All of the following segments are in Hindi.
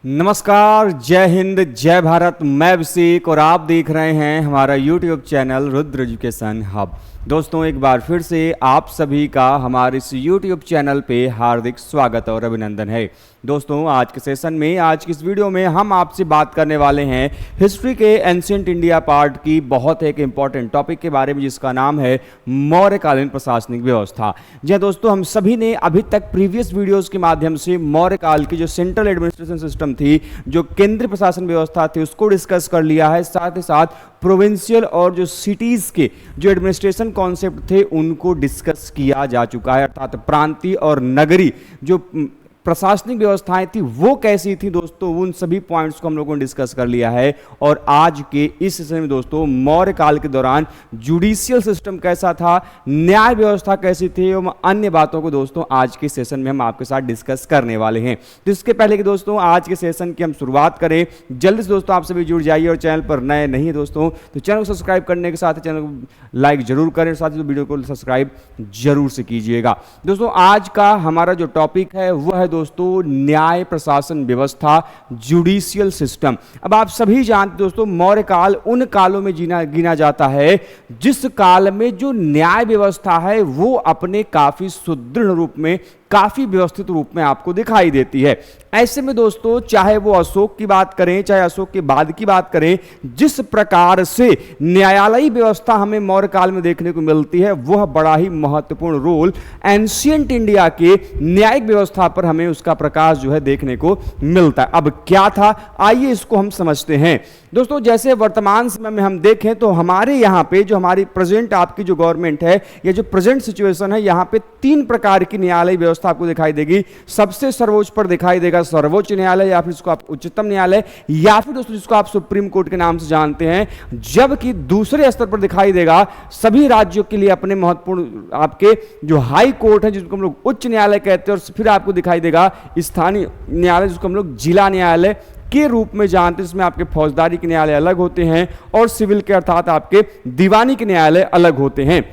नमस्कार, जय हिंद, जय भारत। मैं अभिषेक और आप देख रहे हैं हमारा YouTube channel Rudra education hub. दोस्तों, एक बार फिर से आप सभी का हमारे इस यूट्यूब चैनल पे हार्दिक स्वागत और अभिनंदन है। दोस्तों, आज के सेशन में, आज की इस वीडियो में हम आपसे बात करने वाले हैं हिस्ट्री के एंशिएंट इंडिया पार्ट की बहुत एक इंपॉर्टेंट टॉपिक के बारे में, जिसका नाम है मौर्यकालीन प्रशासनिक व्यवस्था। जी हाँ दोस्तों, हम सभी ने अभी तक प्रीवियस वीडियोस के माध्यम से मौर्यकाल की जो सेंट्रल एडमिनिस्ट्रेशन सिस्टम थी, जो केंद्रीय प्रशासन व्यवस्था थी, उसको डिस्कस कर लिया है। साथ ही साथ प्रोविंशियल और जो सिटीज के जो एडमिनिस्ट्रेशन कॉन्सेप्ट थे उनको डिस्कस किया जा चुका है, अर्थात प्रांतीय और नगरीय जो प्रशासनिक व्यवस्थाएं थी वो कैसी थी दोस्तों, उन सभी पॉइंट्स को हम लोगों ने डिस्कस कर लिया है। और आज के इस सेशन में दोस्तों, मौर्य काल के दौरान जुडिशियल सिस्टम कैसा था, न्याय व्यवस्था कैसी थी, और अन्य बातों को दोस्तों आज के सेशन में हम आपके साथ डिस्कस करने वाले हैं। तो इसके पहले कि दोस्तों आज के सेशन की हम शुरुआत करें, जल्दी से दोस्तों आप सभी जुड़ जाइए, और चैनल पर नए नहीं है दोस्तों तो चैनल को सब्सक्राइब करने के साथ चैनल को लाइक जरूर करें, साथ ही वीडियो को सब्सक्राइब जरूर से कीजिएगा। दोस्तों, आज का हमारा जो टॉपिक है वो है दोस्तों न्याय प्रशासन व्यवस्था, जुडिशियल सिस्टम। अब आप सभी जानते दोस्तों, मौर्य काल उन कालों में गिना जाता है जिस काल में जो न्याय व्यवस्था है वो अपने काफी सुदृढ़ रूप में, काफी व्यवस्थित रूप में आपको दिखाई देती है। ऐसे में दोस्तों, चाहे वो अशोक की बात करें, चाहे अशोक के बाद की बात करें, जिस प्रकार से न्यायालयी व्यवस्था हमें मौर्य काल में देखने को मिलती है, वह बड़ा ही महत्वपूर्ण रोल एंशिएंट इंडिया के न्यायिक व्यवस्था पर हमें उसका प्रकाश जो है देखने को मिलता है। अब क्या था, आइए इसको हम समझते हैं। दोस्तों, जैसे वर्तमान समय में हम देखें तो हमारे यहाँ पे जो हमारी प्रेजेंट आपकी जो गवर्नमेंट है, या जो प्रेजेंट सिचुएशन है, यहाँ पे 3 प्रकार की न्यायालय व्यवस्था आपको दिखाई देगी। सबसे सर्वोच्च पर दिखाई देगा सर्वोच्च न्यायालय, या फिर इसको आप उच्चतम न्यायालय, या फिर दोस्तों जिसको आप सुप्रीम कोर्ट के नाम से जानते हैं। जबकि दूसरे स्तर पर दिखाई देगा सभी राज्यों के लिए अपने महत्वपूर्ण आपके जो हाई कोर्ट है, जिसको हम लोग उच्च न्यायालय कहते हैं, और फिर आपको दिखाई देगा स्थानीय न्यायालय, जिसको हम लोग जिला न्यायालय के रूप में जानते हैं। इसमें आपके फौजदारी के न्यायालय अलग होते हैं और सिविल के अर्थात आपके दीवानी के न्यायालय अलग होते हैं।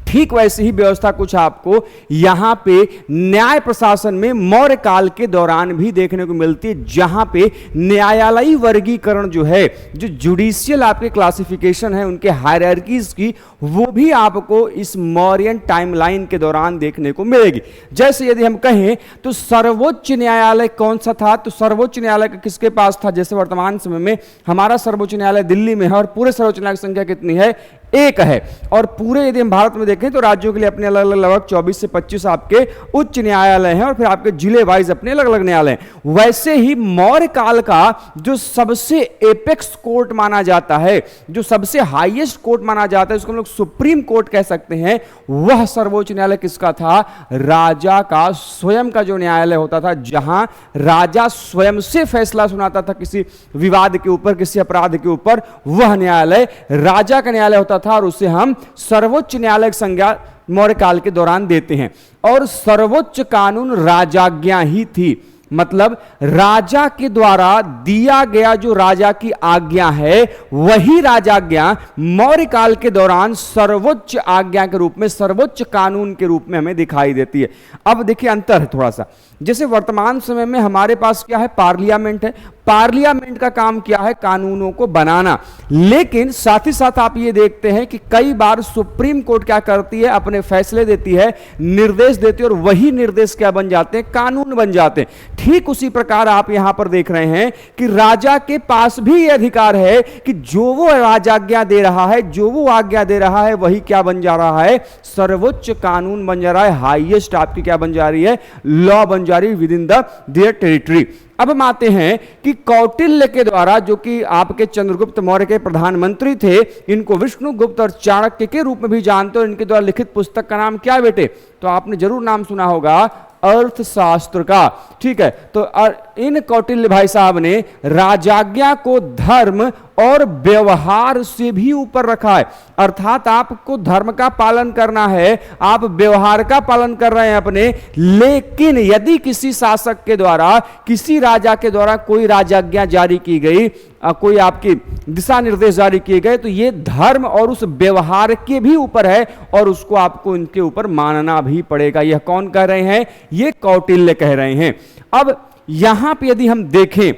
ठीक वैसे ही व्यवस्था कुछ आपको यहां पे न्याय प्रशासन में मौर्य काल के दौरान भी देखने को मिलती है, जहां पे न्यायालयी वर्गीकरण जो है, जो जुडिशियल आपके क्लासिफिकेशन है, उनके हायरार्कीज की, वो भी आपको इस मौर्यन टाइमलाइन के दौरान देखने को मिलेगी। जैसे यदि हम कहें तो सर्वोच्च न्यायालय कौन सा था, तो सर्वोच्च न्यायालय किसके पास था। जैसे वर्तमान समय में हमारा सर्वोच्च न्यायालय दिल्ली में है, और पूरे सर्वोच्च न्यायालय की संख्या कितनी है, 1 है। और पूरे यदि हम भारत में देखें तो राज्यों के लिए अपने अलग अलग लगभग 24 से 25 आपके उच्च न्यायालय हैं, और फिर आपके जिले वाइज अपने अलग अलग न्यायालय हैं। वैसे ही मौर्य काल का जो सबसे एपेक्स कोर्ट माना जाता है, जो सबसे हाईएस्ट कोर्ट माना जाता है, उसको हम लोग सुप्रीम कोर्ट कह सकते हैं, वह सर्वोच्च न्यायालय किसका था, राजा का स्वयं का जो न्यायालय होता था, जहां राजा स्वयं से फैसला सुनाता था किसी विवाद के ऊपर, किसी अपराध के ऊपर, वह न्यायालय राजा का न्यायालय होता था, और उसे हम सर्वोच्च न्यायालय की संज्ञा मौर्य काल के दौरान देते हैं। और सर्वोच्च कानून राजाज्ञा ही थी, मतलब राजा के द्वारा दिया गया जो राजा की आज्ञा है, वही राजाज्ञा मौर्य काल के दौरान सर्वोच्च आज्ञा के रूप में, सर्वोच्च कानून के रूप में हमें दिखाई देती है। अब देखिए अंतर है थोड़ा सा। जैसे वर्तमान समय में हमारे पास क्या है, पार्लियामेंट है। पार्लियामेंट का काम क्या है, कानूनों को बनाना। लेकिन साथ ही साथ आप ये देखते हैं कि कई बार सुप्रीम कोर्ट क्या करती है, अपने फैसले देती है, निर्देश देती है, और वही निर्देश क्या बन जाते हैं, कानून बन जाते हैं। ठीक उसी प्रकार आप यहां पर देख रहे हैं कि राजा के पास भी यह अधिकार है कि जो वो राजाज्ञा दे रहा है, जो वो आज्ञा दे रहा है, वही क्या बन जा रहा है, सर्वोच्च कानून बन जा रहा है, हाईएस्ट आपकी क्या बन जा रही है, लॉ बन जा रही है with in the their territory. अब हम आते हैं कि कौटिल्य के द्वारा, जो कि आपके चंद्रगुप्त मौर्य के प्रधानमंत्री थे, इनको विष्णुगुप्त और चाणक्य के रूप में भी जानते हो, इनके द्वारा लिखित पुस्तक का नाम क्या है बेटे, तो आपने जरूर नाम सुना होगा, अर्थशास्त्र का। ठीक है, तो इन कौटिल्य भाई साहब ने राजाज्ञा को धर्म और व्यवहार से भी ऊपर रखा है, अर्थात आपको धर्म का पालन करना है, आप व्यवहार का पालन कर रहे हैं अपने, लेकिन यदि किसी शासक के द्वारा, किसी राजा के द्वारा कोई राजाज्ञा जारी की गई, कोई आपकी दिशा निर्देश जारी किए गए, तो ये धर्म और उस व्यवहार के भी ऊपर है, और उसको आपको इनके ऊपर मानना भी पड़ेगा। यह कौन कह रहे हैं? ये कौटिल्य कह रहे हैं। अब यहां पे यदि हम देखें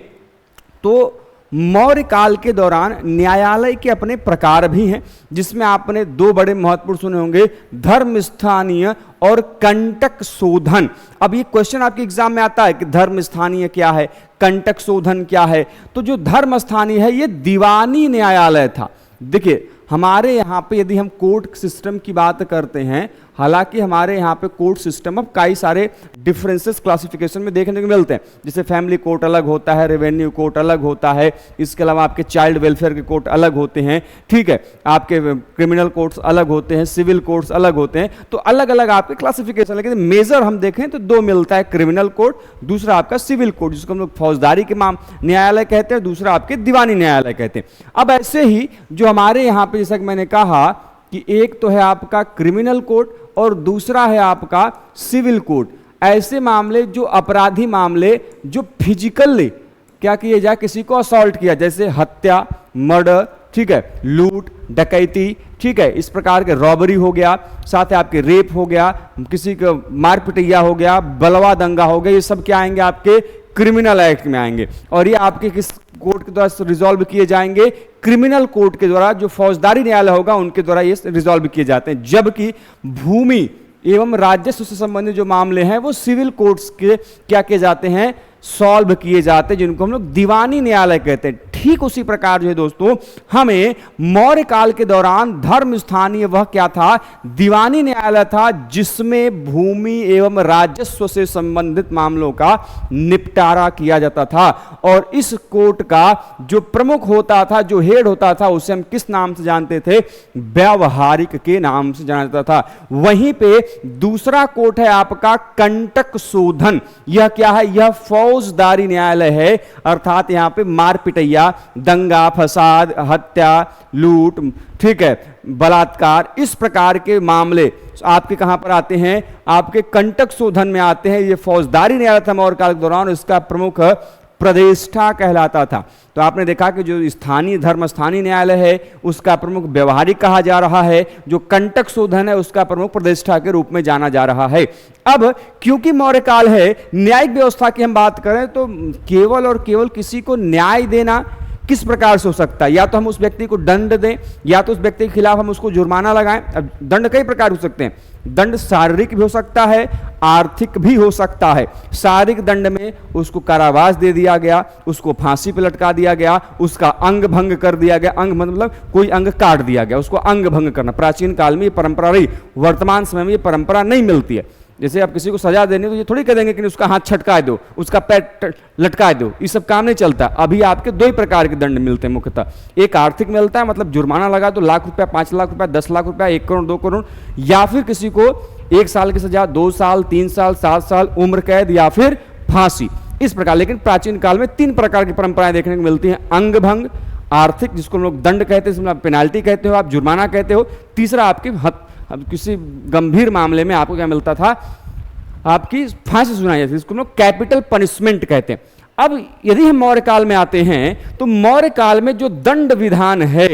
तो मौर्य काल के दौरान न्यायालय के अपने प्रकार भी हैं, जिसमें आपने दो बड़े महत्वपूर्ण सुने होंगे, धर्म स्थानीय और कंटक शोधन। अब ये क्वेश्चन आपके एग्जाम में आता है कि धर्म स्थानीय क्या है, कंटक शोधन क्या है। तो जो धर्म स्थानीय है ये दीवानी न्यायालय था। देखिए हमारे यहाँ पे यदि हम कोर्ट सिस्टम की बात करते हैं, हालांकि हमारे यहाँ पे कोर्ट सिस्टम अब कई सारे डिफरेंसेस क्लासिफिकेशन में देखने को मिलते हैं, जैसे फैमिली कोर्ट अलग होता है, रेवेन्यू कोर्ट अलग होता है, इसके अलावा आपके चाइल्ड वेलफेयर के कोर्ट अलग होते हैं, ठीक है, आपके क्रिमिनल कोर्ट्स अलग होते हैं, सिविल कोर्ट्स अलग होते हैं, तो अलग अलग आपके क्लासिफिकेशन। लेकिन मेजर हम देखें तो दो मिलता है, क्रिमिनल कोर्ट, दूसरा आपका सिविल कोर्ट जिसको हम लोग फौजदारी के न्यायालय कहते हैं, दूसरा आपके दीवानी न्यायालय कहते हैं। अब ऐसे ही जो हमारे यहाँ पे जैसा कि मैंने कहा कि एक तो है आपका क्रिमिनल कोर्ट और दूसरा है आपका सिविल कोर्ट। ऐसे मामले जो अपराधी मामले जो फिजिकली क्या किए जाए, किसी को असॉल्ट किया, जैसे हत्या, मर्डर, ठीक है, लूट, डकैती, ठीक है, इस प्रकार के रॉबरी हो गया, साथ ही आपके रेप हो गया, किसी को मारपिटैया हो गया, बलवा दंगा हो गया, ये सब क्या आएंगे आपके क्रिमिनल एक्ट में आएंगे। और ये आपके किस कोर्ट के द्वारा रिजॉल्व किए जाएंगे, क्रिमिनल कोर्ट के द्वारा, जो फौजदारी न्यायालय होगा उनके द्वारा ये रिजॉल्व किए जाते हैं। जबकि भूमि एवं राजस्व से संबंधित जो मामले हैं वो सिविल कोर्ट्स के क्या किए जाते हैं, सॉल्व किए जाते हैं, जिनको हम लोग दीवानी न्यायालय कहते हैं। ठीक उसी प्रकार जो है दोस्तों हमें मौर्य काल के दौरान धर्म स्थानीय वह क्या था, दीवानी न्यायालय था, जिसमें भूमि एवं राजस्व से संबंधित मामलों का निपटारा किया जाता था। और इस कोर्ट का जो प्रमुख होता था, जो हेड होता था, उसे हम किस नाम से जानते थे, व्यावहारिक के नाम से जाना जाता था। वहीं पे दूसरा कोर्ट है आपका कंटक शोधन। यह क्या है, यह फौजदारी न्यायालय है, अर्थात यहां पे मारपिटैया, दंगा फसाद, हत्या, लूट, ठीक है, बलात्कार, इस प्रकार के मामले आपके कहां पर आते हैं, आपके कंटक शोधन में आते हैं। ये फौजदारी न्यायालय था मौर्य काल के दौरान, इसका प्रमुख प्रतिष्ठा कहलाता था। तो आपने देखा कि जो स्थानीय धर्म स्थानीय न्यायालय है उसका प्रमुख व्यवहारिक कहा जा रहा है, जो कंटक शोधन है उसका प्रमुख प्रतिष्ठा के रूप में जाना जा रहा है। अब क्योंकि मौर्य काल है, न्यायिक व्यवस्था की हम बात करें तो केवल और केवल किसी को न्याय देना किस प्रकार से हो सकता है, या तो हम उस व्यक्ति को दंड दें, या तो उस व्यक्ति के खिलाफ हम उसको जुर्माना लगाएं। अब दंड कई प्रकार हो सकते हैं, दंड शारीरिक भी हो सकता है, आर्थिक भी हो सकता है। शारीरिक दंड में उसको कारावास दे दिया गया, उसको फांसी पर लटका दिया गया, उसका अंग भंग कर दिया गया, अंग मतलब कोई अंग काट दिया गया, उसको अंग भंग करना। प्राचीन काल में ये परंपरा रही, वर्तमान समय में ये परंपरा नहीं मिलती है। जैसे आप किसी को सजा देने तो ये थोड़ी कह देंगे कि उसका हाथ छटका दो, उसका पैर लटका दो, ये सब काम नहीं चलता। अभी आपके दो ही प्रकार के दंड मिलते हैं मुख्यतः, एक आर्थिक मिलता है, मतलब जुर्माना लगा तो लाख रुपया, 5 लाख रुपया, 10 लाख रुपया, 1 करोड़, 2 करोड़, या फिर किसी को 1 साल की सजा, 2 साल, 3 साल, 7 साल उम्र कैद, या फिर फांसी, इस प्रकार। लेकिन प्राचीन काल में 3 प्रकार की परंपराएं देखने को मिलती हैं, अंग भंग, आर्थिक जिसको हम लोग दंड कहते हैं, पेनाल्टी कहते हो, आप जुर्माना कहते हो, तीसरा आपकी अब किसी गंभीर मामले में आपको क्या मिलता था, आपकी फांसी सुनाई जाती है, जिसको हम लोग कैपिटल पनिशमेंट कहते हैं। अब यदि हम मौर्य काल में आते हैं तो मौर्य काल में जो दंड विधान है,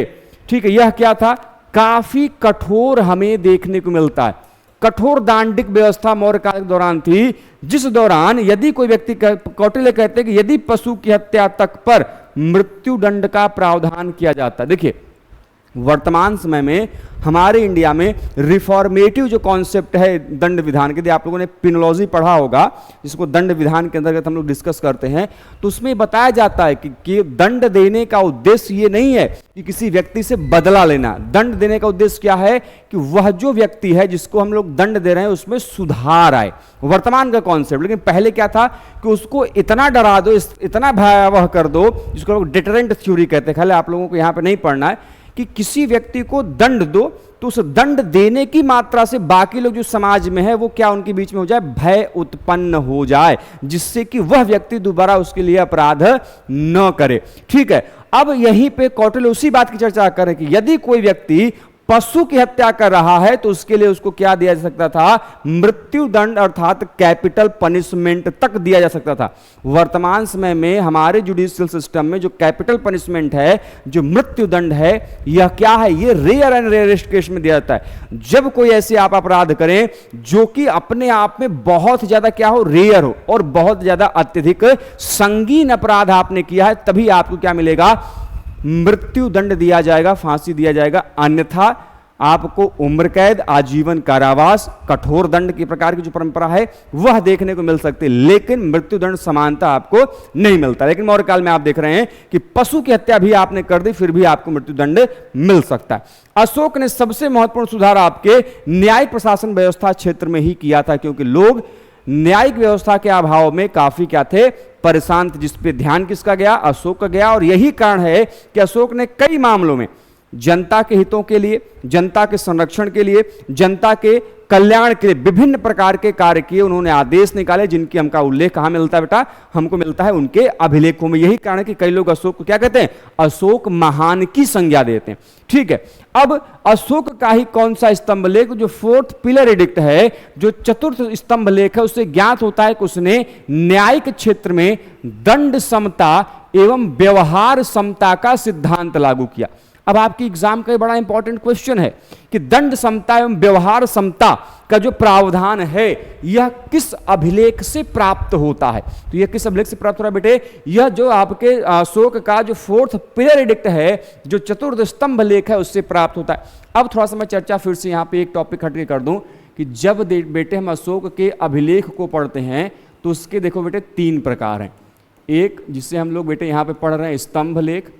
ठीक है, यह क्या था, काफी कठोर हमें देखने को मिलता है। कठोर दांडिक व्यवस्था मौर्य काल के दौरान थी, जिस दौरान यदि कोई व्यक्ति, कौटिल्य कहते हैं कि यदि पशु की हत्या तक पर मृत्यु दंड का प्रावधान किया जाता। देखिए वर्तमान समय में हमारे इंडिया में रिफॉर्मेटिव जो कॉन्सेप्ट है दंड विधान के, यदि आप लोगों ने पिनोलॉजी पढ़ा होगा, जिसको दंड विधान के अंतर्गत हम लोग डिस्कस करते हैं, तो उसमें बताया जाता है कि दंड देने का उद्देश्य ये नहीं है कि किसी व्यक्ति से बदला लेना। दंड देने का उद्देश्य क्या है कि वह जो व्यक्ति है जिसको हम लोग दंड दे रहे हैं उसमें सुधार आए, वर्तमान का कॉन्सेप्ट। लेकिन पहले क्या था कि उसको इतना डरा दो, इतना भयावह कर दो, जिसको लोग डिटरेंट थ्योरी कहते हैं। खाली आप लोगों को यहाँ पे नहीं पढ़ना है कि किसी व्यक्ति को दंड दो तो उस दंड देने की मात्रा से बाकी लोग जो समाज में है वो क्या उनके बीच में हो जाए, भय उत्पन्न हो जाए, जिससे कि वह व्यक्ति दोबारा उसके लिए अपराध न करे। ठीक है, अब यहीं पे कौटिल्य उसी बात की चर्चा करें कि यदि कोई व्यक्ति पशु की हत्या कर रहा है तो उसके लिए उसको क्या दिया जा सकता था, मृत्यु दंड अर्थात कैपिटल पनिशमेंट तक दिया जा सकता था। वर्तमान समय में हमारे जुडिशियल सिस्टम में जो कैपिटल पनिशमेंट है, जो मृत्यु दंड है, यह क्या है, ये रेयर एंड रेयरेस्ट केस में दिया जाता है। जब कोई ऐसे आप अपराध करें जो कि अपने आप में बहुत ज्यादा क्या हो, रेयर हो और बहुत ज्यादा अत्यधिक संगीन अपराध आपने किया है, तभी आपको क्या मिलेगा, मृत्यु दंड दिया जाएगा, फांसी दिया जाएगा। अन्यथा आपको उम्र कैद, आजीवन कारावास, कठोर दंड की प्रकार की जो परंपरा है वह देखने को मिल सकती है, लेकिन मृत्यु दंड समानता आपको नहीं मिलता। लेकिन मौर्य काल में आप देख रहे हैं कि पशु की हत्या भी आपने कर दी, फिर भी आपको मृत्यु दंड मिल सकता है। अशोक ने सबसे महत्वपूर्ण सुधार आपके न्यायिक प्रशासन व्यवस्था क्षेत्र में ही किया था, क्योंकि लोग न्यायिक व्यवस्था के अभाव में काफी क्या थे, परेशान थे, जिस पे ध्यान किसका गया, अशोक का गया। और यही कारण है कि अशोक ने कई मामलों में जनता के हितों के लिए, जनता के संरक्षण के लिए, जनता के कल्याण के लिए विभिन्न प्रकार के कार्य किए। उन्होंने आदेश निकाले जिनकी हमका उल्लेख कहां मिलता है बेटा, हमको मिलता है उनके अभिलेखों में। यही कारण है कि कई लोग अशोक को क्या कहते हैं, अशोक महान की संज्ञा देते हैं। ठीक है, अब अशोक का ही कौन सा स्तंभ लेख, जो फोर्थ पिलर एडिक्ट है, जो चतुर्थ स्तंभ लेख है, उससे ज्ञात होता है कि उसने न्यायिक क्षेत्र में दंड समता एवं व्यवहार समता का सिद्धांत लागू किया। अब आपकी एग्जाम का बड़ा इंपॉर्टेंट क्वेश्चन है कि दंड समता एवं व्यवहार समता का जो प्रावधान है यह किस अभिलेख से प्राप्त होता है। तो यह किस अभिलेख से प्राप्त हो रहा है बेटे, यह जो आपके अशोक का जो फोर्थ पिलर एडिक्ट है, जो चतुर्थ स्तंभ लेख है, उससे प्राप्त होता है। अब थोड़ा सा मैं चर्चा फिर से यहाँ पे एक टॉपिक हटके कर दूं कि जब बेटे हम अशोक के अभिलेख को पढ़ते हैं तो उसके देखो बेटे तीन प्रकार हैं। एक जिसे हम लोग बेटे यहाँ पे पढ़ रहे हैं स्तंभ लेख,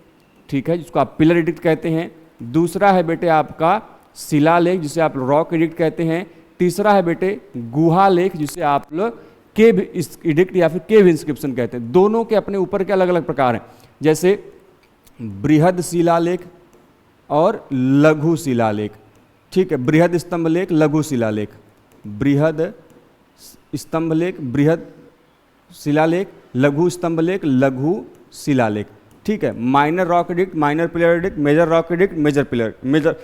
ठीक है, जिसको आप पिलर एडिक्ट कहते हैं। दूसरा है बेटे आपका शिलालेख, जिसे आप रॉक एडिक्ट कहते हैं। तीसरा है बेटे गुहा लेख, जिसे आप लोग केव एडिक्ट या फिर केव इंस्क्रिप्शन कहते हैं। दोनों के अपने ऊपर के अलग अलग प्रकार हैं, जैसे बृहद शिलालेख और लघु शिलालेख। ठीक है, बृहद स्तंभ लेख, लघु शिलालेख, बृहद स्तंभ लेख, बृहद शिलालेख, लघु स्तंभ लेख, लघु शिलालेख। ठीक है, minor rock edict, minor pillar edict, major rock edict, major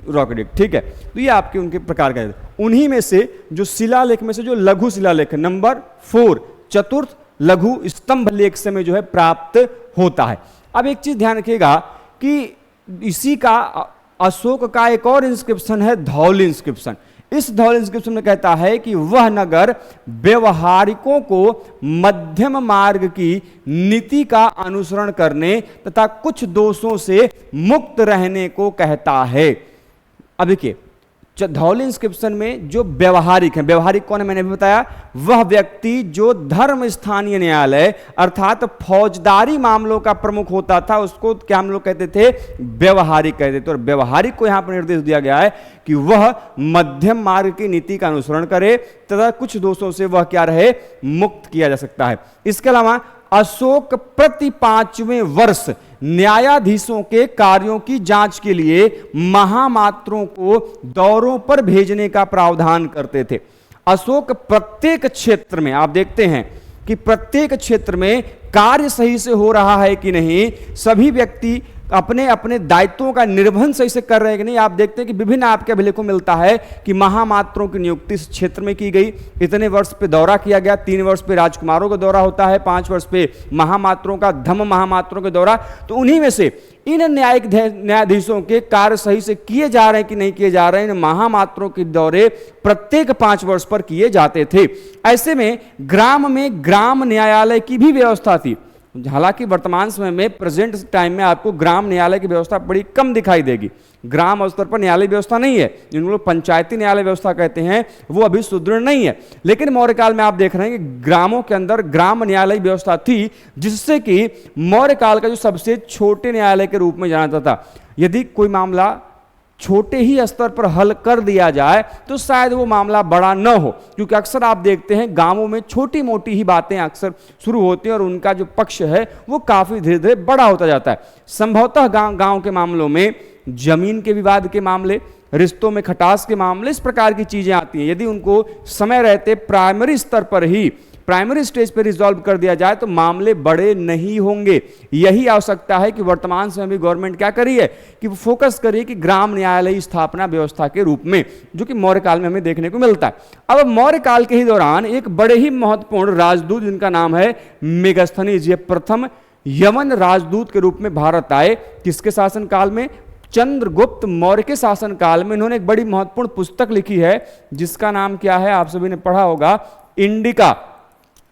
rock edict. ठीक है, तो ये आपके उनके प्रकार का है। उन्हीं में से जो शिलालेख में से जो लघु शिलालेख है, नंबर 4 चतुर्थ लघु स्तंभ लेख से में जो है प्राप्त होता है। अब एक चीज ध्यान रखिएगा कि इसी का अशोक का एक और इंस्क्रिप्शन है धौल इंस्क्रिप्शन। इस धौल इंस्क्रिप्शन में कहता है कि वह नगर व्यवहारिकों को मध्यम मार्ग की नीति का अनुसरण करने तथा कुछ दोषों से मुक्त रहने को कहता है। अब देखिए धौल इंस्क्रिप्शन में जो व्यवहारिक है, व्यवहारिक कौन है मैंने भी बताया, वह व्यक्ति जो धर्म स्थानीय न्यायालय अर्थात फौजदारी मामलों का प्रमुख होता था, उसको क्या हम लोग कहते थे, व्यवहारिक कहते थे। और व्यवहारिक को यहां पर निर्देश दिया गया है कि वह मध्यम मार्ग की नीति का अनुसरण करे तथा कुछ दोषों से वह क्या रहे, मुक्त किया जा सकता है। इसके अलावा अशोक प्रति 5वें वर्ष न्यायाधीशों के कार्यों की जांच के लिए महामात्रों को दौरों पर भेजने का प्रावधान करते थे। अशोक प्रत्येक क्षेत्र में आप देखते हैं कि प्रत्येक क्षेत्र में कार्य सही से हो रहा है कि नहीं, सभी व्यक्ति अपने अपने दायित्वों का निर्वहन सही से कर रहे हैं कि नहीं। आप देखते हैं कि विभिन्न आपके अभिलेखों में मिलता है कि महामात्रों की नियुक्ति इस क्षेत्र में की गई, इतने वर्ष पे दौरा किया गया, 3 वर्ष पे राजकुमारों का दौरा होता है, 5 वर्ष पे महामात्रों का, धम्म महामात्रों का दौरा। तो उन्हीं में से इन न्यायिक न्यायाधीशों के कार्य सही से किए जा रहे हैं कि नहीं किए जा रहे हैं, इन महामात्रों के दौरे प्रत्येक 5 वर्ष पर किए जाते थे। ऐसे में ग्राम में ग्राम न्यायालय की भी व्यवस्था थी। हालांकि वर्तमान समय में प्रेजेंट टाइम में आपको ग्राम न्यायालय की व्यवस्था बड़ी कम दिखाई देगी। ग्राम स्तर पर न्यायालय व्यवस्था नहीं है, जिनको लोग पंचायती न्यायालय व्यवस्था कहते हैं, वो अभी सुदृढ़ नहीं है। लेकिन मौर्य काल में आप देख रहे हैं कि ग्रामों के अंदर ग्राम न्यायालय व्यवस्था थी, जिससे कि मौर्य काल का जो सबसे छोटे न्यायालय के रूप में जाना जाता था। यदि कोई मामला छोटे ही स्तर पर हल कर दिया जाए तो शायद वो मामला बड़ा न हो, क्योंकि अक्सर आप देखते हैं गांवों में छोटी मोटी ही बातें अक्सर शुरू होती हैं और उनका जो पक्ष है वो काफी धीरे धीरे बड़ा होता जाता है। संभवतः गांव के मामलों में जमीन के विवाद के मामले, रिश्तों में खटास के मामले, इस प्रकार की चीजें आती हैं। यदि उनको समय रहते प्राइमरी स्तर पर ही प्राइमरी स्टेज पे रिजॉल्व कर दिया जाए तो मामले बड़े नहीं होंगे। यही आवश्यकता है कि वर्तमान समय में गवर्नमेंट क्या करी है कि वो फोकस करिए कि ग्राम न्यायालय स्थापना व्यवस्था के रूप में, जो कि मौर्य काल में हमें देखने को मिलता है। अब मौर्य काल के ही दौरान एक बड़े ही महत्वपूर्ण राजदूत जिनका नाम है मेगास्थनीज, ये प्रथम यवन राजदूत के रूप में भारत आए। किसके शासन काल में? चंद्रगुप्त मौर्य के शासन काल में। इन्होंने एक बड़ी महत्वपूर्ण पुस्तक लिखी है जिसका नाम क्या है, आप सभी ने पढ़ा होगा, इंडिका।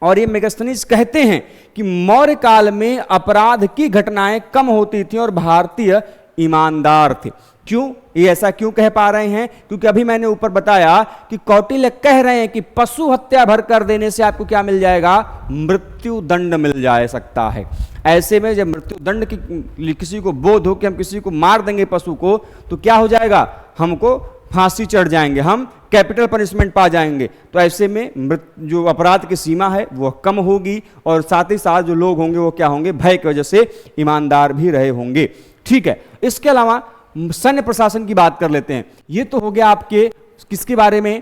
और ये मेगास्थनीज कहते हैं कि मौर्य काल में अपराध की घटनाएं कम होती थी और भारतीय ईमानदार थे। क्यों? ये ऐसा क्यों कह पा रहे हैं? क्योंकि अभी मैंने ऊपर बताया कि कौटिल्य कह रहे हैं कि पशु हत्या भर कर देने से आपको क्या मिल जाएगा? मृत्यु दंड मिल जा सकता है। ऐसे में जब मृत्यु दंड की किसी को बोध हो कि हम किसी को मार देंगे पशु को, तो क्या हो जाएगा? हमको फांसी चढ़ जाएंगे, हम कैपिटल पनिशमेंट पा जाएंगे। तो ऐसे में जो अपराध की सीमा है वो कम होगी और साथ ही साथ जो लोग होंगे वो क्या होंगे? भय की वजह से ईमानदार भी रहे होंगे। ठीक है, इसके अलावा सैन्य प्रशासन की बात कर लेते हैं। ये तो हो गया आपके किसके बारे में?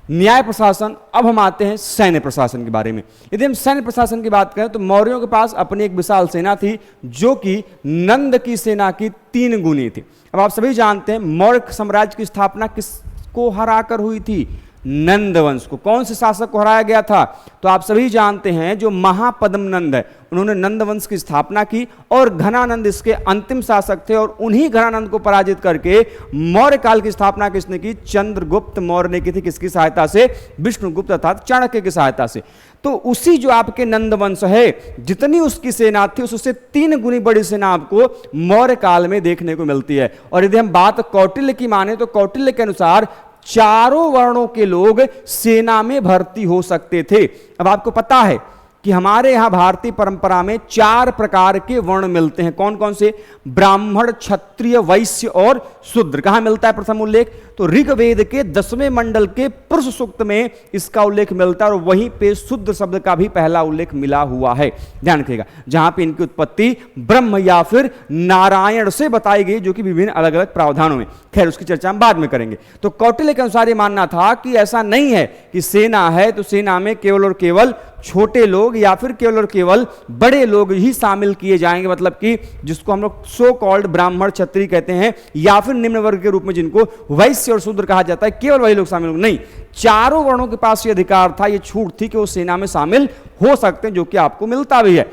न्याय प्रशासन। अब हम आते हैं सैन्य प्रशासन के बारे में। यदि हम सैन्य प्रशासन की बात करें तो मौर्यों के पास अपनी एक विशाल सेना थी जो कि नंद की सेना की 3 गुनी थी। अब आप सभी जानते हैं मौर्य साम्राज्य की स्थापना किसको हराकर हुई थी? नंद वंश को। कौन से शासक को हराया गया था? तो आप सभी जानते हैं जो महापद्म नंद है, उन्होंने नंद वंश की स्थापना की और घनानंद इसके अंतिम शासक थे। और उन्हीं घनानंद को पराजित करके मौर्य काल की स्थापना किसने की? चंद्रगुप्त मौर्य ने की थी। किसकी सहायता से? विष्णुगुप्त अर्थात चाणक्य की सहायता से। तो उसी जो आपके नंद वंश है, जितनी उसकी सेना थी उससे 3 गुनी बड़ी सेना आपको मौर्य काल में देखने को मिलती है। और यदि हम बात कौटिल्य की माने तो कौटिल्य के अनुसार चारों वर्णों के लोग सेना में भर्ती हो सकते थे। अब आपको पता है कि हमारे यहां भारतीय परंपरा में 4 प्रकार के वर्ण मिलते हैं। कौन कौन से? ब्राह्मण, क्षत्रिय, वैश्य और शूद्र। कहां मिलता है प्रथम उल्लेख? तो ऋग्वेद के 10वें मंडल के पुरुष सूक्त में इसका उल्लेख मिलता है और वहीं पे शूद्र शब्द का भी पहला उल्लेख मिला हुआ है। ध्यान रखिएगा, जहां पे इनकी उत्पत्ति ब्रह्म या फिर नारायण से बताई गई, जो कि विभिन्न अलग अलग प्रावधानों में। खैर, उसकी चर्चा हम बाद में करेंगे। तो कौटिल्य के अनुसार यह मानना था कि ऐसा नहीं है कि सेना है तो सेना में केवल और केवल छोटे लोग या फिर केवल और केवल बड़े लोग ही शामिल किए जाएंगे। मतलब कि जिसको हम लोग सो कॉल्ड ब्राह्मण, क्षत्रिय कहते हैं या फिर निम्न वर्ग के रूप में जिनको वैश्य और शूद्र कहा जाता है, केवल वही लोग शामिल होंगे। नहीं, चारों वर्णों के पास ये अधिकार था, ये छूट थी कि वो सेना में शामिल हो सकते हैं, जो कि आपको मिलता भी है।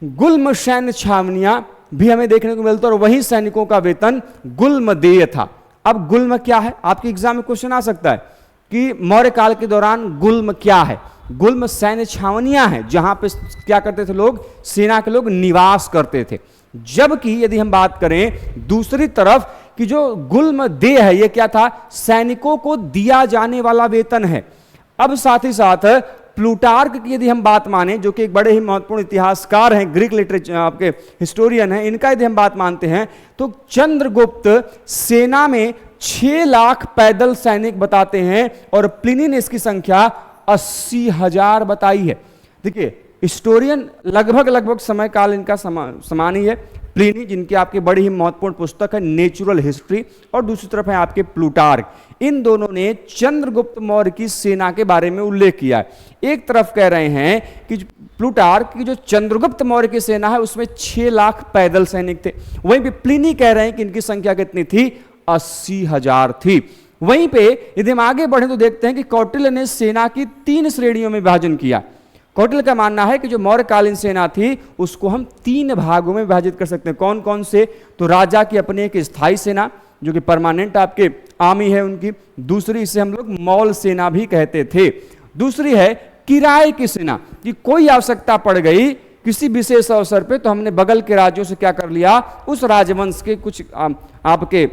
गुल्म सैन्य छावनियां भी हमें देखने को मिलता है और वही सैनिकों का वेतन गुल्मदेय था। अब गुल्म क्या है? आपके एग्जाम में क्वेश्चन आ सकता है कि मौर्य काल के दौरान गुल्म क्या है? गुल्म सैन्य छावनियां हैं जहां पे क्या करते थे लोग? सेना के लोग निवास करते थे। जबकि यदि हम बात करें दूसरी तरफ कि जो गुल्म देय है, ये क्या था? सैनिकों को दिया जाने वाला वेतन है। अब साथ ही साथ प्लूटार्क की यदि हम बात माने, जो कि एक बड़े ही महत्वपूर्ण इतिहासकार हैं, ग्रीक लिटरेचर आपके हिस्टोरियन हैं, इनका यदि हम बात मानते हैं तो चंद्रगुप्त सेना में 6 लाख पैदल सैनिक बताते हैं और प्लिनी ने इसकी संख्या 80,000 बताई है। देखिए, हिस्टोरियन लगभग समय काल इनका समान ही है। प्लिनी, जिनकी आपकी बड़ी ही महत्वपूर्ण पुस्तक है नेचुरल हिस्ट्री, और दूसरी तरफ है आपके प्लूटार्क। इन दोनों ने चंद्रगुप्त मौर्य की सेना के बारे में उल्लेख किया है। एक तरफ कह रहे हैं कि प्लूटार्क की जो चंद्रगुप्त मौर्य की सेना है उसमें 6 लाख पैदल सैनिक थे, वहीं पे प्लिनी कह रहे हैं कि इनकी संख्या कितनी थी? 80,000 थी। वहीं पे यदि हम आगे बढ़े तो देखते हैं कि कौटिल्य ने सेना की 3 श्रेणियों में विभाजन किया। कौटिल्य का मानना है कि जो मौर्यकालीन सेना थी उसको हम 3 भागों में विभाजित कर सकते हैं। कौन कौन से? तो राजा की अपनी एक स्थायी सेना जो कि परमानेंट आपके आर्मी है उनकी, दूसरी इसे हम लोग मौल सेना भी कहते थे, दूसरी है किराए की सेना कि कोई आवश्यकता पड़ गई किसी विशेष अवसर पे तो हमने बगल के राज्यों से क्या कर लिया, उस राजवंश के कुछ आपके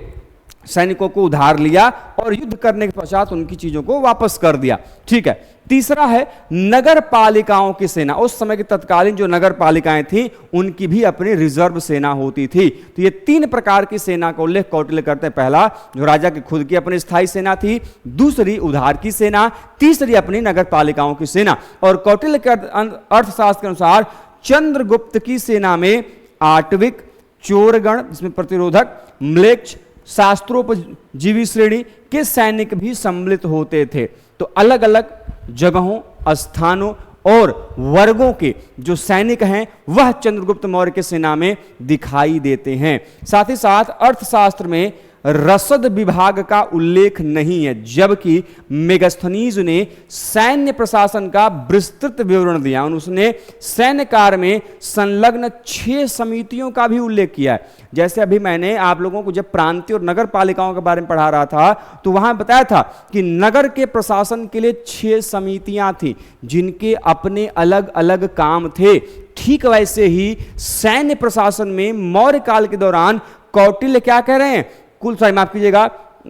सैनिकों को उधार लिया और युद्ध करने के पश्चात उनकी चीजों को वापस कर दिया। ठीक है। तीसरा है नगर पालिकाओं की सेना। उस समय की तत्कालीन जो नगर पालिकाएं थी उनकी भी अपनी रिजर्व सेना होती थी। तो ये 3 प्रकार की सेना का उल्लेख कौटिल्य करते हैं। पहला जो राजा की खुद की अपनी स्थायी सेना थी, दूसरी उधार की सेना, तीसरी अपनी नगर पालिकाओं की सेना। और कौटिल्य के अर्थशास्त्र के अनुसार चंद्रगुप्त की सेना में आटविक, चोरगण जिसमें प्रतिरोधक, म्लेच्छ, शास्त्रोपजीवी श्रेणी के सैनिक भी सम्मिलित होते थे। तो अलग अलग जगहों, स्थानों और वर्गों के जो सैनिक हैं वह चंद्रगुप्त मौर्य के सेना में दिखाई देते हैं। साथ ही साथ अर्थशास्त्र में रसद विभाग का उल्लेख नहीं है, जबकि मेगास्थनीज ने सैन्य प्रशासन का विस्तृत विवरण दिया और उसने सैन्य कार्य में संलग्न 6 समितियों का भी उल्लेख किया है। जैसे अभी मैंने आप लोगों को जब प्रांतीय और नगर पालिकाओं के बारे में पढ़ा रहा था तो वहां बताया था कि नगर के प्रशासन के लिए 6 समितियां थी जिनके अपने अलग अलग काम थे। ठीक वैसे ही सैन्य प्रशासन में मौर्य काल के दौरान कौटिल्य क्या कह रहे हैं, कुल माफ कीजिएगा,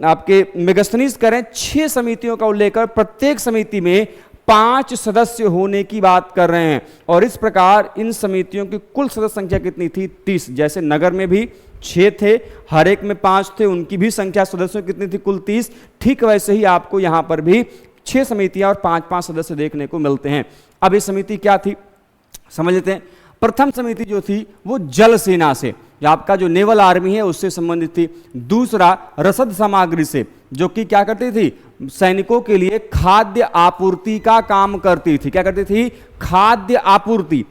आपके मेगास्थनीज कह रहे हैं 6 समितियों का उल्लेख कर प्रत्येक समिति में 5 सदस्य होने की बात कर रहे हैं। और इस प्रकार इन समितियों की कुल सदस्य संख्या कितनी थी, 30। जैसे नगर में भी 6 थे, हर एक में 5 थे, उनकी भी संख्या सदस्यों कितनी थी, कुल 30। ठीक वैसे ही आपको यहां पर भी 6 समितियां और 5-5 सदस्य देखने को मिलते हैं। अब ये समिति क्या थी समझ लेते हैं। प्रथम समिति जो थी वो जल सेना से, आपका जो नेवल आर्मी है उससे संबंधित थी। दूसरा रसद सामग्री से, जो कि क्या करती थी, सैनिकों के लिए खाद्य आपूर्ति का काम करती थी। क्या करती थी, खाद्य आपूर्ति,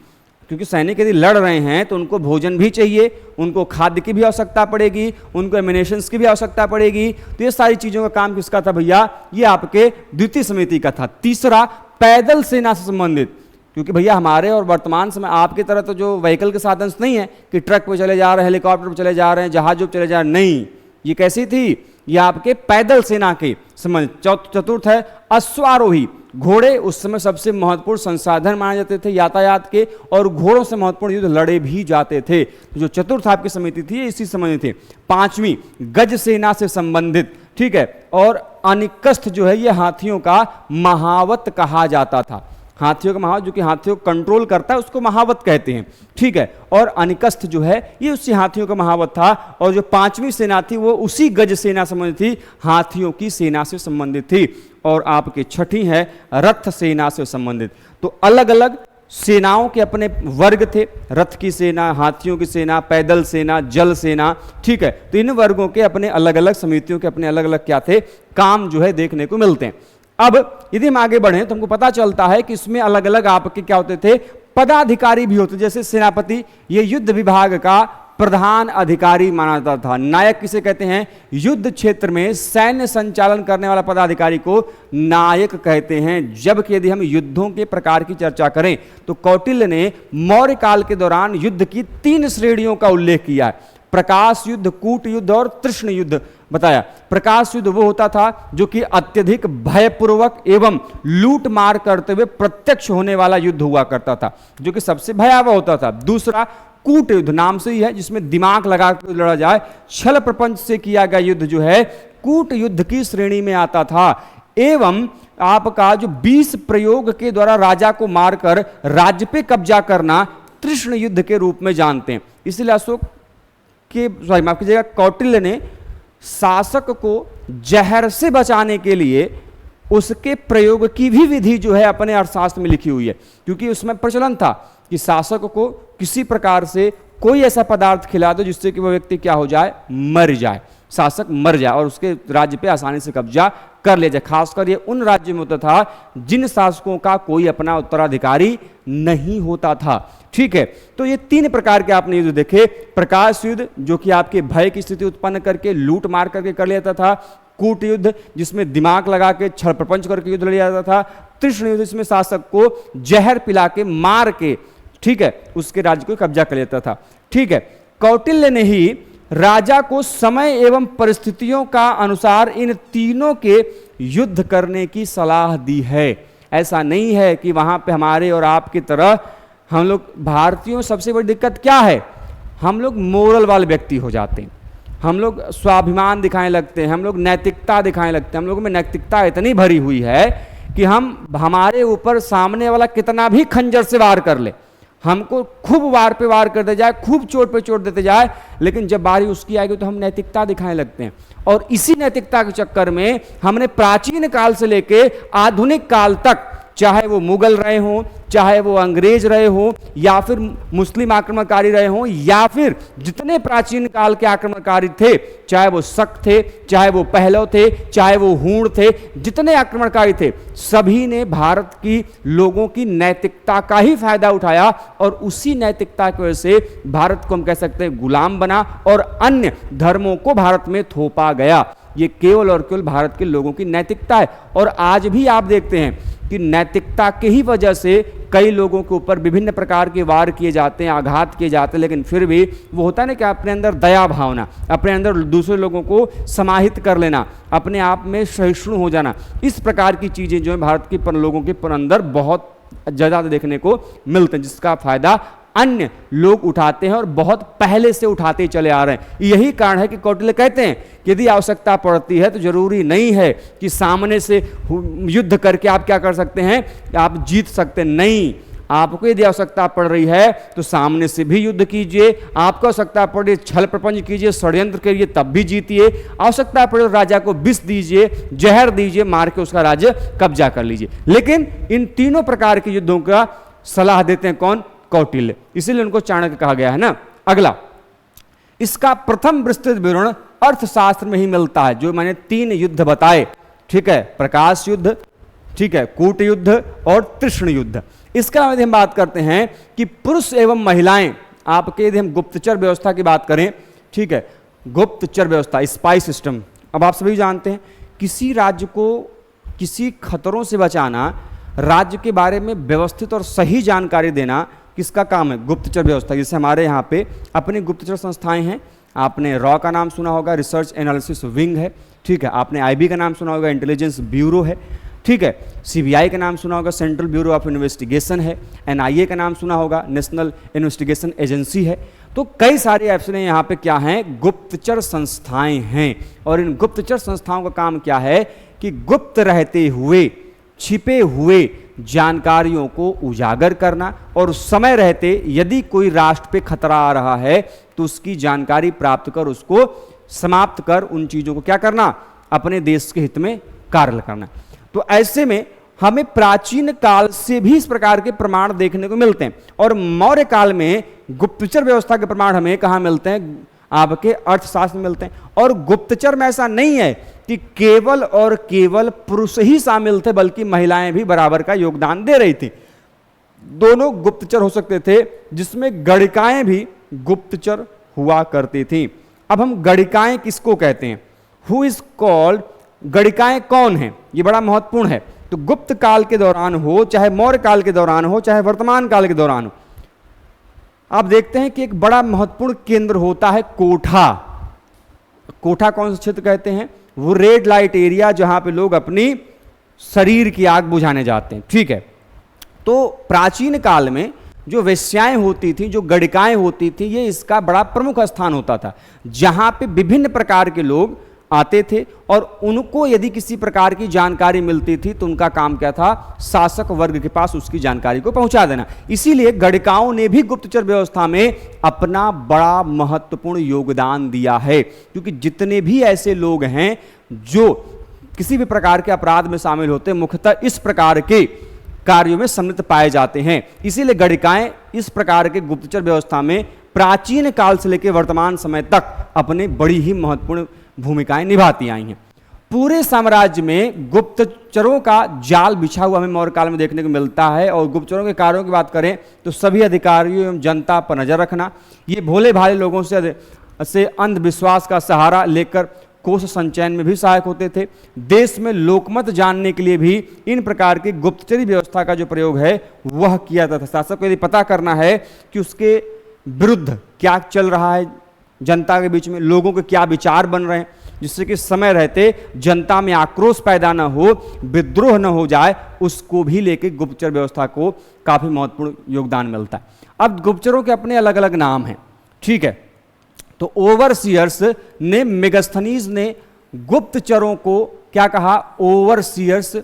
क्योंकि सैनिक यदि लड़ रहे हैं तो उनको भोजन भी चाहिए, उनको खाद्य की भी आवश्यकता पड़ेगी, उनको एमिनेशंस की भी आवश्यकता पड़ेगी। तो ये सारी चीजों का काम किसका था भैया, ये आपके द्वितीय समिति का था। तीसरा पैदल सेना से संबंधित, क्योंकि भैया हमारे और वर्तमान समय आपकी तरह तो जो व्हीकल के साधन नहीं है कि ट्रक पे चले जा रहे हैं, हेलीकॉप्टर पे चले जा रहे हैं, जहाजों पे चले जा रहे हैं, नहीं, ये कैसी थी, ये आपके पैदल सेना के संबंध। चतुर्थ है अश्वारोही, घोड़े उस समय सबसे महत्वपूर्ण संसाधन माने जाते थे यातायात के, और घोड़ों से महत्वपूर्ण युद्ध लड़े भी जाते थे। तो जो चतुर्थ आपकी समिति थी इसी संबंधित थी। 5वीं गज सेना से संबंधित, ठीक है। और अनिकस्थ जो है ये हाथियों का महावत कहा जाता था। हाथियों का महावत, जो कि हाथियों को कंट्रोल करता है उसको महावत कहते हैं, ठीक है। और अनिकस्थ जो है ये उसी हाथियों का महावत था। और जो 5वीं सेना थी वो उसी गज सेना संबंधित थी, हाथियों की सेना से संबंधित थी। और आपकी 6ठी है रथ सेना से संबंधित। तो अलग अलग सेनाओं के अपने वर्ग थे, रथ की सेना, हाथियों की सेना, पैदल सेना, जल सेना, ठीक है। तो इन वर्गों के अपने अलग अलग समितियों के अपने अलग अलग क्या थे, काम जो है देखने को मिलते हैं। अब यदि हम आगे बढ़े तो हमको पता चलता है कि इसमें अलग अलग आपके क्या होते थे, पदाधिकारी भी होते। जैसे सेनापति ये युद्ध विभाग का प्रधान अधिकारी माना जाता था। नायक किसे कहते हैं, युद्ध क्षेत्र में सैन्य संचालन करने वाला पदाधिकारी को नायक कहते हैं। जबकि यदि हम युद्धों के प्रकार की चर्चा करें तो कौटिल्य ने मौर्य काल के दौरान युद्ध की 3 श्रेणियों का उल्लेख किया है। प्रकाश युद्ध, कूट युद्ध और तृष्ण युद्ध बताया। प्रकाश युद्ध वो होता था जो कि अत्यधिक भयपूर्वक एवं लूट मार करते हुए प्रत्यक्ष होने वाला युद्ध हुआ करता था, जो कि सबसे भयावह होता था। दूसरा कूट युद्ध, नाम से ही है, जिसमें दिमाग लगा कर लड़ा जाए, छल प्रपंच से किया गया युद्ध जो है कूट युद्ध की श्रेणी में आता था। एवं आपका जो 20 प्रयोग के द्वारा राजा को मारकर राज्य पे कब्जा करना तृष्ण युद्ध के रूप में जानते हैं। इसलिए अशोक के माफ कीजिएगा कौटिल्य ने शासक को जहर से बचाने के लिए उसके प्रयोग की भी विधि जो है अपने अर्थशास्त्र में लिखी हुई है। क्योंकि उसमें प्रचलन था कि शासक को किसी प्रकार से कोई ऐसा पदार्थ खिला दो जिससे कि वह व्यक्ति क्या हो जाए, मर जाए, शासक मर जाए और उसके राज्य पे आसानी से कब्जा कर ले जाए। खासकर ये उन राज्यों में होता था जिन शासकों का कोई अपना उत्तराधिकारी नहीं होता था, ठीक है। तो ये 3 प्रकार के आपने युद्ध देखे। प्रकाश युद्ध जो कि आपके भय की स्थिति उत्पन्न करके लूट मार करके कर लेता था। कूट युद्ध जिसमें दिमाग लगा के छल प्रपंच करके युद्ध लड़ जाता था। तृष्ण युद्ध जिसमें शासक को जहर पिला के मार के, ठीक है, उसके राज्य को कब्जा कर लेता था, ठीक है। कौटिल्य ने ही राजा को समय एवं परिस्थितियों का अनुसार इन तीनों के युद्ध करने की सलाह दी है। ऐसा नहीं है कि वहां पे हमारे और आपकी तरह हम लोग भारतीयों सबसे बड़ी दिक्कत क्या है, हम लोग मोरल वाले व्यक्ति हो जाते हैं, हम लोग स्वाभिमान दिखाने लगते हैं, हम लोग नैतिकता दिखाने लगते हैं। हम लोगों में नैतिकता इतनी भरी हुई है कि हमारे ऊपर सामने वाला कितना भी खंजर से वार कर ले, हमको खूब वार पे वार करते जाए, खूब चोट पे चोट देते जाए, लेकिन जब बारी उसकी आएगी तो हम नैतिकता दिखाने लगते हैं। और इसी नैतिकता के चक्कर में हमने प्राचीन काल से लेके आधुनिक काल तक चाहे वो मुगल रहे हों, चाहे वो अंग्रेज रहे हों, या फिर मुस्लिम आक्रमणकारी रहे हों, या फिर जितने प्राचीन काल के आक्रमणकारी थे, चाहे वो शक थे, चाहे वो पहलव थे, चाहे वो हूण थे, जितने आक्रमणकारी थे, सभी ने भारत की लोगों की नैतिकता का ही फायदा उठाया और उसी नैतिकता की वजह से भारत को हम कह सकते हैं गुलाम बना और अन्य धर्मों को भारत में थोपा गया। ये केवल और केवल भारत के लोगों की नैतिकता है। और आज भी आप देखते हैं कि नैतिकता के ही वजह से कई लोगों के ऊपर विभिन्न प्रकार के वार किए जाते हैं, आघात किए जाते हैं, लेकिन फिर भी वो होता है ना कि अपने अंदर दया भावना, अपने अंदर दूसरे लोगों को समाहित कर लेना, अपने आप में सहिष्णु हो जाना, इस प्रकार की चीज़ें जो है भारत के लोगों के अंदर बहुत ज़्यादा देखने को मिलते हैं, जिसका फायदा अन्य लोग उठाते हैं और बहुत पहले से उठाते चले आ रहे हैं। यही कारण है कि कौटिल्य कहते हैं कि यदि आवश्यकता पड़ती है तो जरूरी नहीं है कि सामने से युद्ध करके आप क्या कर सकते हैं, आप जीत सकते हैं। नहीं, आपको यदि आवश्यकता पड़ रही है तो सामने से भी युद्ध कीजिए, आपको आवश्यकता पड़ रही है छल प्रपंच कीजिए, षड्यंत्र करिए, तब भी जीतिए। आवश्यकता पड़े राजा को विष दीजिए, जहर दीजिए, मार के उसका राज्य कब्जा कर लीजिए। लेकिन इन तीनों प्रकार के युद्धों का सलाह देते हैं कौन? कौटिल्य। इसीलिए उनको चाणक्य कहा गया है ना। अगला, इसका प्रथम विस्तृत विवरण अर्थशास्त्र में ही मिलता है, जो मैंने 3 युद्ध बताए, ठीक है, प्रकाश युद्ध, ठीक है, कूट युद्ध और तृष्ण युद्ध। इसका यदि हम बात करते हैं कि पुरुष एवं महिलाएं, आपके यदि हम गुप्तचर व्यवस्था की बात करें, ठीक है, गुप्तचर व्यवस्था, स्पाई सिस्टम, अब आप सभी जानते हैं किसी राज्य को किसी खतरों से बचाना, राज्य के बारे में व्यवस्थित और सही जानकारी देना किसका काम है? गुप्तचर व्यवस्था। जैसे हमारे यहाँ पे अपनी गुप्तचर संस्थाएं हैं, आपने रॉ का नाम सुना होगा, रिसर्च एनालिसिस विंग है, ठीक है, आपने आईबी का नाम सुना होगा, इंटेलिजेंस ब्यूरो है, ठीक है, सीबीआई का नाम सुना होगा, सेंट्रल ब्यूरो ऑफ इन्वेस्टिगेशन है, एनआईए का नाम सुना होगा, नेशनल इन्वेस्टिगेशन एजेंसी है। तो कई सारी ऐसे यहाँ पे क्या हैं? गुप्तचर संस्थाएं हैं। और इन गुप्तचर संस्थाओं का काम क्या है कि गुप्त रहते हुए, छिपे हुए जानकारियों को उजागर करना और समय रहते यदि कोई राष्ट्र पे खतरा आ रहा है तो उसकी जानकारी प्राप्त कर उसको समाप्त कर उन चीजों को क्या करना? अपने देश के हित में कार्य करना। तो ऐसे में हमें प्राचीन काल से भी इस प्रकार के प्रमाण देखने को मिलते हैं और मौर्य काल में गुप्तचर व्यवस्था के प्रमाण हमें कहां मिलते हैं? आपके अर्थशास्त्र में मिलते हैं। और गुप्तचर में ऐसा नहीं है कि केवल और केवल पुरुष ही शामिल थे, बल्कि महिलाएं भी बराबर का योगदान दे रही थी। दोनों गुप्तचर हो सकते थे, जिसमें गणिकाएं भी गुप्तचर हुआ करती थी। अब हम गणिकाएं किसको कहते हैं? हु इज कॉल्ड, गणिकाएं कौन है? ये बड़ा महत्वपूर्ण है। तो गुप्त काल के दौरान हो, चाहे मौर्य काल के दौरान हो, चाहे वर्तमान काल के दौरान हो, आप देखते हैं कि एक बड़ा महत्वपूर्ण केंद्र होता है कोठा। कोठा कौन सा क्षेत्र कहते हैं? वो रेड लाइट एरिया, जहां पे लोग अपनी शरीर की आग बुझाने जाते हैं, ठीक है। तो प्राचीन काल में जो वेश्याएं होती थी, जो गणिकाएं होती थी, ये इसका बड़ा प्रमुख स्थान होता था, जहां पे विभिन्न प्रकार के लोग आते थे और उनको यदि किसी प्रकार की जानकारी मिलती थी तो उनका काम क्या था? शासक वर्ग के पास उसकी जानकारी को पहुंचा देना। इसीलिए गणिकाओं ने भी गुप्तचर व्यवस्था में अपना बड़ा महत्वपूर्ण योगदान दिया है, क्योंकि जितने भी ऐसे लोग हैं जो किसी भी प्रकार के अपराध में शामिल होते हैं, मुख्यतः इस प्रकार के कार्यों में सम्मिलित पाए जाते हैं। इसीलिए गणिकाएं इस प्रकार के गुप्तचर व्यवस्था में प्राचीन काल से लेकर वर्तमान समय तक अपने बड़ी ही महत्वपूर्ण भूमिकाएं निभाती आई हैं। पूरे साम्राज्य में गुप्तचरों का जाल बिछा हुआ हमें मौर्य काल में देखने को मिलता है। और गुप्तचरों के कार्यों की बात करें तो सभी अधिकारियों एवं जनता पर नजर रखना, ये भोले भाले लोगों से अंधविश्वास का सहारा लेकर कोष संचयन में भी सहायक होते थे। देश में लोकमत जानने के लिए भी इन प्रकार की गुप्तचरी व्यवस्था का जो प्रयोग है वह किया जाता था। शासक को यदि पता करना है कि उसके विरुद्ध क्या चल रहा है, जनता के बीच में लोगों के क्या विचार बन रहे हैं, जिससे कि समय रहते जनता में आक्रोश पैदा न हो, विद्रोह न हो जाए, उसको भी लेके गुप्तचर व्यवस्था को काफी महत्वपूर्ण योगदान मिलता है। अब गुप्तचरों के अपने अलग अलग नाम हैं, ठीक है। तो ओवरसियर्स ने, मेगास्थनीज ने गुप्तचरों को क्या कहा? ओवरसियर्स,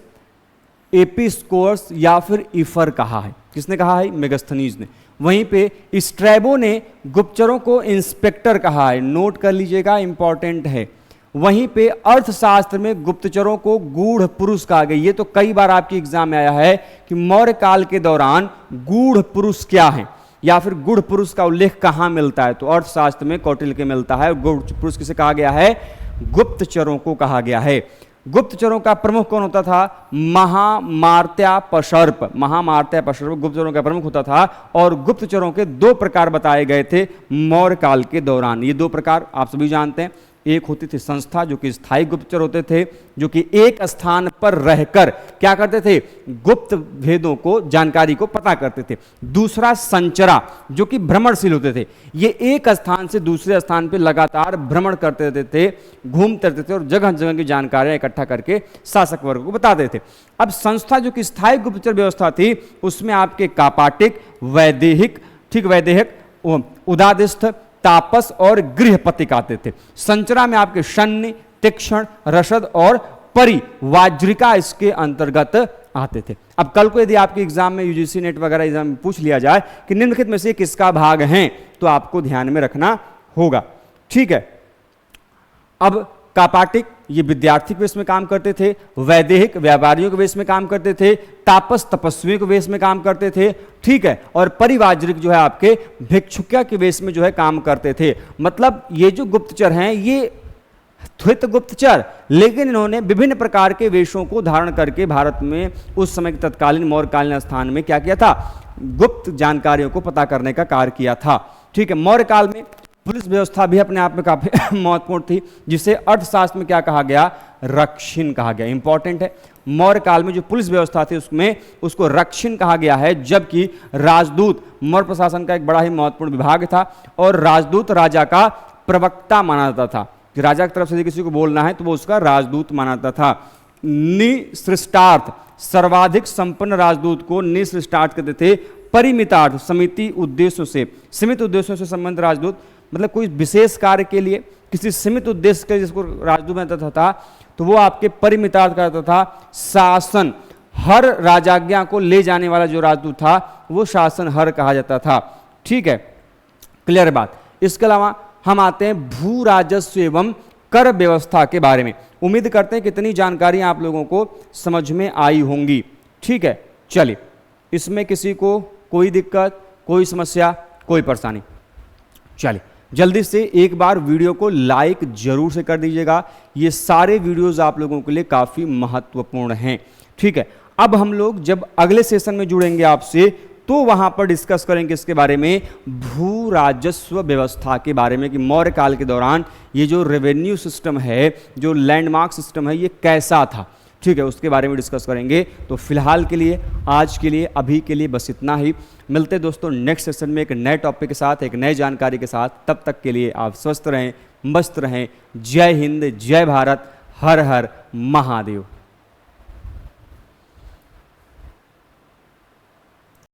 एपिस्कोर्स या फिर इफर कहा है। किसने कहा है? मेगास्थनीज ने। वहीं पे स्ट्रैबो ने गुप्तचरों को इंस्पेक्टर कहा है, नोट कर लीजिएगा, इंपॉर्टेंट है। वहीं पे अर्थशास्त्र में गुप्तचरों को गूढ़ पुरुष कहा गया। ये तो कई बार आपके एग्जाम में आया है कि मौर्य काल के दौरान गूढ़ पुरुष क्या है, या फिर गूढ़ पुरुष का उल्लेख कहां मिलता है, तो अर्थशास्त्र में कौटिल्य के मिलता है। गूढ़ पुरुष किसे कहा गया है? गुप्तचरों को कहा गया है। गुप्तचरों का प्रमुख कौन होता था? महामार्त्यापसर्प। महामार्त्यापसर्प गुप्तचरों का प्रमुख होता था। और गुप्तचरों के दो प्रकार बताए गए थे मौर्य काल के दौरान। ये दो प्रकार आप सभी जानते हैं। एक होती थी संस्था, जो कि स्थायी गुप्तचर होते थे, जो कि एक स्थान पर रहकर क्या करते थे? गुप्त भेदों को, जानकारी को पता करते थे। दूसरा संचरा, जो कि भ्रमणशील होते थे। ये एक स्थान से दूसरे स्थान पर लगातार भ्रमण करते रहते थे, घूमते रहते थे और जगह जगह की जानकारियां इकट्ठा करके शासक वर्ग को बताते थे। अब संस्था, जो कि स्थायी गुप्तचर व्यवस्था थी, उसमें आपके कापाटिक, वैदेहिक, ठीक, वैदेहिक, उदादिस्थ, तापस और गृहपतिक आते थे। संचरा में आपके शन्य, तीक्ष्ण, रसद और परिवाज्रिका इसके अंतर्गत आते थे। अब कल को यदि आपके एग्जाम में यूजीसी नेट वगैरह एग्जाम में पूछ लिया जाए कि निम्नलिखित में से किसका भाग है, तो आपको ध्यान में रखना होगा। ठीक है। अब कापाटिक ये विद्यार्थी के वेश में काम करते थे, वैदेहिक व्यापारियों के वेश में काम करते थे, तापस तपस्वियों के वेश में काम करते थे, ठीक है, और परिवाज्रिक जो है आपके भिक्षुकिया के वेश में जो है काम करते थे। मतलब ये जो गुप्तचर हैं ये थ्वित गुप्तचर, लेकिन इन्होंने विभिन्न प्रकार के वेशों को धारण करके भारत में उस समय के तत्कालीन मौर्यकालीन स्थान में क्या किया था? गुप्त जानकारियों को पता करने का कार्य किया था। ठीक है। मौर्य काल में पुलिस व्यवस्था भी अपने आप में काफी महत्वपूर्ण थी, जिसे अर्थशास्त्र में क्या कहा गया? रक्षिण कहा गया। इंपॉर्टेंट है। मौर्य काल में जो पुलिस व्यवस्था थी उसमें उसको रक्षिण कहा गया है, जबकि राजदूत मौर्य प्रशासन का एक बड़ा ही महत्वपूर्ण विभाग था और राजदूत राजा का प्रवक्ता माना जाता था। कि राजा की तरफ से किसी को बोलना है तो वो उसका राजदूत माना जाता था। निसृष्टार्थ, सर्वाधिक संपन्न राजदूत को निसृष्टार्थ कहते थे। परिमितार्थ, समिति उद्देश्यों से, सीमित उद्देश्यों से संबंधित राजदूत, मतलब कोई विशेष कार्य के लिए किसी सीमित उद्देश्य के जिसको राजदूत बनाता था, तो वो आपके परिमितार्थ कहता था। शासन हर राजाज्ञा को ले जाने वाला जो राजदूत था वो शासन हर कहा जाता था। ठीक है, क्लियर बात। इसके अलावा हम आते हैं भू राजस्व एवं कर व्यवस्था के बारे में। उम्मीद करते हैं कितनी जानकारी आप लोगों को समझ में आई होंगी। ठीक है, चलिए, इसमें किसी को कोई दिक्कत, कोई समस्या, कोई परेशानी? चलिए जल्दी से एक बार वीडियो को लाइक जरूर से कर दीजिएगा। ये सारे वीडियोस आप लोगों के लिए काफ़ी महत्वपूर्ण हैं। ठीक है, अब हम लोग जब अगले सेशन में जुड़ेंगे आपसे तो वहां पर डिस्कस करेंगे इसके बारे में, भू राजस्व व्यवस्था के बारे में, कि मौर्य काल के दौरान ये जो रेवेन्यू सिस्टम है, जो लैंडमार्क सिस्टम है, ये कैसा था। ठीक है, उसके बारे में डिस्कस करेंगे। तो फिलहाल के लिए, आज के लिए, अभी के लिए बस इतना ही। मिलते हैं दोस्तों नेक्स्ट सेशन में एक नए टॉपिक के साथ, एक नए जानकारी के साथ। तब तक के लिए आप स्वस्थ रहें, मस्त रहें। जय हिंद, जय भारत, हर हर महादेव।